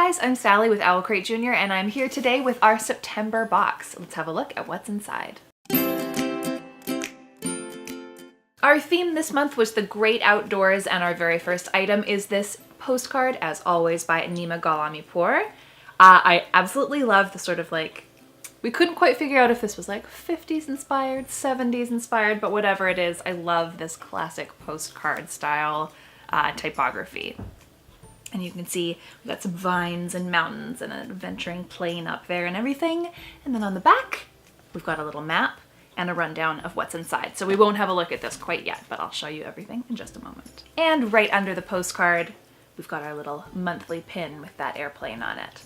guys, I'm Sally with Owlcrate Jr. and I'm here today with our September box. Let's have a look at what's inside. Our theme this month was the great outdoors, and our very first item is this postcard, as always, by Nima Ghalami-Pour. I absolutely love the sort of like, we couldn't quite figure out if this was like 50s inspired, 70s inspired, but whatever it is, I love this classic postcard style typography. And you can see we've got some vines and mountains and an adventuring plain up there and everything. And then on the back, we've got a little map and a rundown of what's inside. So we won't have a look at this quite yet, but I'll show you everything in just a moment. And right under the postcard, we've got our little monthly pin with that airplane on it.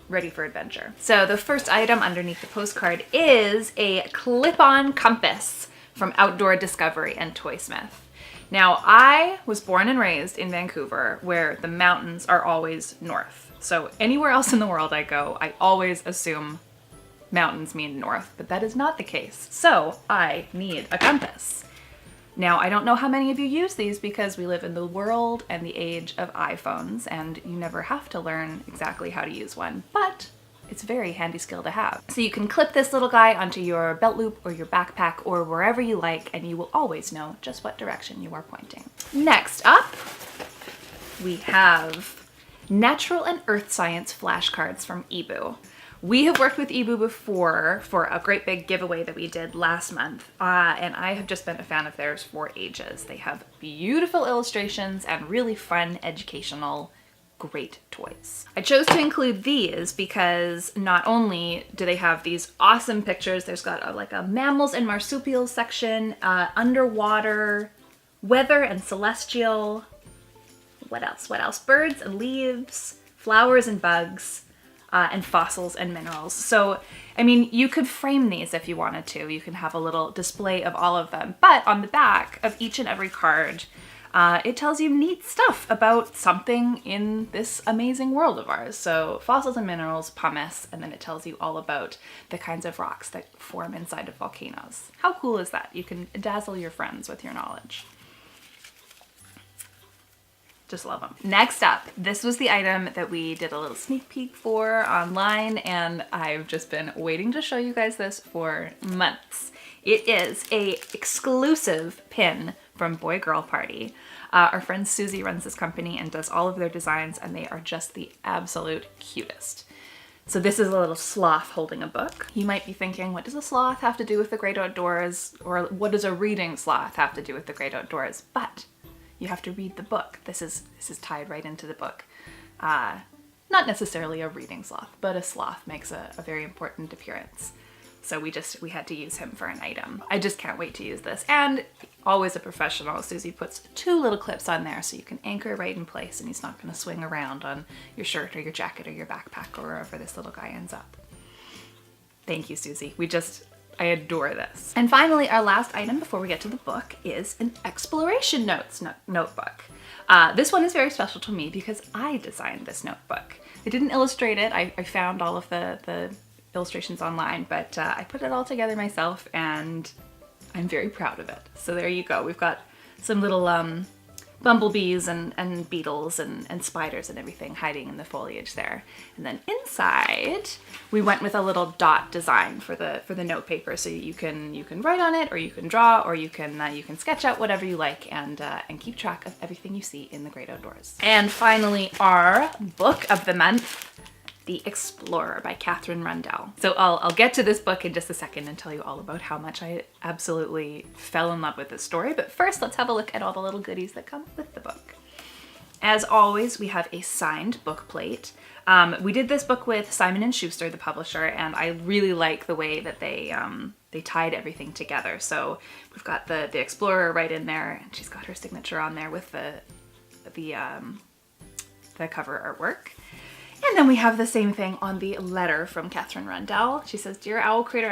Ready for adventure. So the first item underneath the postcard is a clip-on compass from Outdoor Discovery and Toysmith. Now, I was born and raised in Vancouver, where the mountains are always north. So anywhere else in the world I go, I always assume mountains mean north, but that is not the case. So I need a compass. Now, I don't know how many of you use these because we live in the world and the age of iPhones, and you never have to learn exactly how to use one, but it's a very handy skill to have. So you can clip this little guy onto your belt loop or your backpack or wherever you like, and you will always know just what direction you are pointing. Next up, we have Natural and Earth Science flashcards from Ebu. We have worked with Ebu before for a great big giveaway that we did last month, and I have just been a fan of theirs for ages. They have beautiful illustrations and really fun, educational, great toys. I chose to include these because not only do they have these awesome pictures, there's got like a mammals and marsupials section, underwater, weather and celestial, what else? Birds and leaves, flowers and bugs, and fossils and minerals. So, I mean, you could frame these if you wanted to. You can have a little display of all of them, but on the back of each and every card, it tells you neat stuff about something in this amazing world of ours. So fossils and minerals, pumice, and then it tells you all about the kinds of rocks that form inside of volcanoes. How cool is that? You can dazzle your friends with your knowledge. Just love them. Next up, this was the item that we did a little sneak peek for online, and I've just been waiting to show you guys this for months. It is a exclusive pin from Boy Girl Party. Our friend Susie runs this company and does all of their designs, and they are just the absolute cutest. So this is a little sloth holding a book. You might be thinking, what does a sloth have to do with the great outdoors? Or what does a reading sloth have to do with the great outdoors? But you have to read the book. This is tied right into the book. Not necessarily a reading sloth, but a sloth makes a very important appearance. So we had to use him for an item. I just can't wait to use this. And always a professional, Susie puts 2 little clips on there so you can anchor right in place and he's not gonna swing around on your shirt or your jacket or your backpack or wherever this little guy ends up. Thank you, Susie. I adore this. And finally, our last item before we get to the book is an exploration notebook. This one is very special to me because I designed this notebook. I didn't illustrate it. I found all of the illustrations online, but I put it all together myself and I'm very proud of it. So there you go. We've got some little bumblebees and beetles and spiders and everything hiding in the foliage there. And then inside, we went with a little dot design for the note paper, so you can write on it, or you can draw, or you can sketch out whatever you like and keep track of everything you see in the great outdoors. And finally, our book of the month, The Explorer by Katherine Rundell. So I'll get to this book in just a second and tell you all about how much I absolutely fell in love with this story. But first, let's have a look at all the little goodies that come with the book. As always, we have a signed book plate. We did this book with Simon & Schuster, the publisher, and I really like the way that they tied everything together. So we've got the Explorer right in there, and she's got her signature on there with the cover artwork. And then we have the same thing on the letter from Katherine Rundell. She says, "Dear Owlcrater,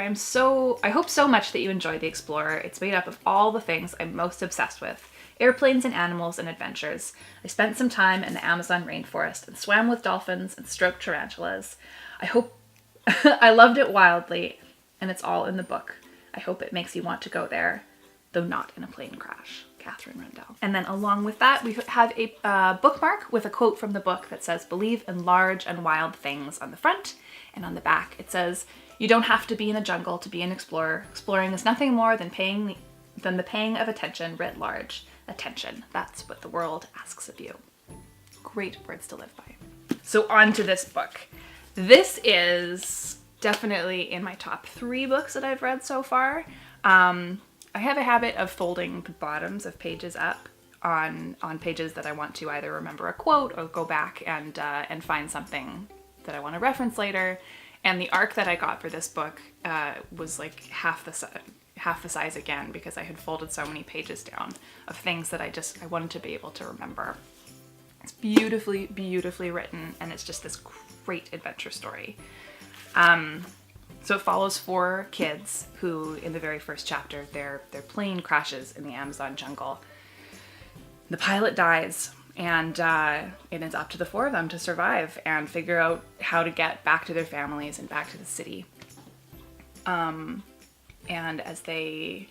I hope so much that you enjoy The Explorer. It's made up of all the things I'm most obsessed with. Airplanes and animals and adventures. I spent some time in the Amazon rainforest and swam with dolphins and stroked tarantulas. I loved it wildly, and it's all in the book. I hope it makes you want to go there, though not in a plane crash." Catherine Rendell. And then along with that, we have a bookmark with a quote from the book that says, "Believe in large and wild things" on the front. And on the back, it says, "You don't have to be in a jungle to be an explorer. Exploring is nothing more than the paying of attention writ large. Attention, that's what the world asks of you." Great words to live by. So on to this book. This is definitely in my top 3 books that I've read so far. I have a habit of folding the bottoms of pages up on pages that I want to either remember a quote or go back and find something that I want to reference later. And the arc that I got for this book was like half the size again, because I had folded so many pages down of things that I wanted to be able to remember. It's beautifully, beautifully written, and it's just this great adventure story. So it follows 4 kids who, in the very first chapter, their plane crashes in the Amazon jungle. The pilot dies, and it is up to the 4 of them to survive and figure out how to get back to their families and back to the city. And as they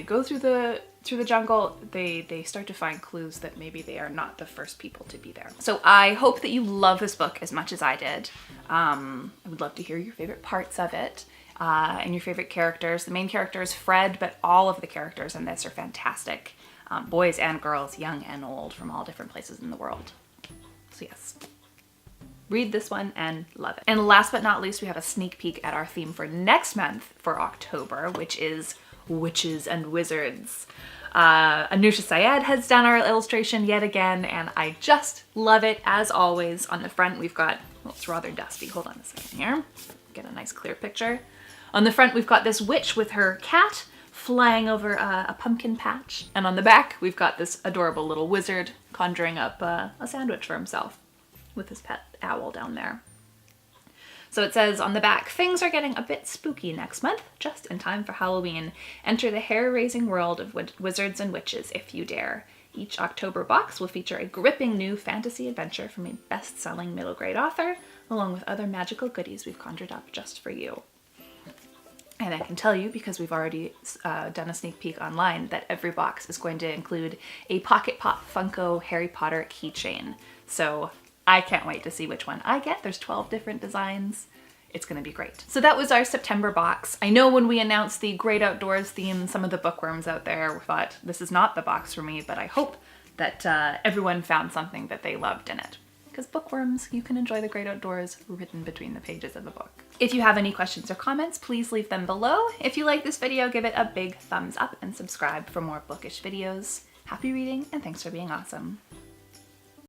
go through the jungle, they start to find clues that maybe they are not the first people to be there. So I hope that you love this book as much as I did. I would love to hear your favorite parts of it and your favorite characters. The main character is Fred, but all of the characters in this are fantastic. Boys and girls, young and old, from all different places in the world. So yes, read this one and love it. And last but not least, we have a sneak peek at our theme for next month for October, which is Witches and Wizards. Anusha Syed has done our illustration yet again, and I just love it as always. On the front, we've got, well, it's rather dusty. Hold on a second here. Get a nice clear picture. On the front, we've got this witch with her cat flying over a pumpkin patch. And on the back, we've got this adorable little wizard conjuring up a sandwich for himself with his pet owl down there. So it says on the back, "Things are getting a bit spooky next month, just in time for Halloween. Enter the hair-raising world of wizards and witches if you dare. Each October box will feature a gripping new fantasy adventure from a best-selling middle-grade author, along with other magical goodies we've conjured up just for you." And I can tell you, because we've already done a sneak peek online, that every box is going to include a Pocket Pop Funko Harry Potter keychain. So I can't wait to see which one I get. There's 12 different designs. It's gonna be great. So that was our September box. I know when we announced the Great Outdoors theme, some of the bookworms out there thought this is not the box for me, but I hope that everyone found something that they loved in it. Because bookworms, you can enjoy the great outdoors written between the pages of a book. If you have any questions or comments, please leave them below. If you like this video, give it a big thumbs up and subscribe for more bookish videos. Happy reading, and thanks for being awesome.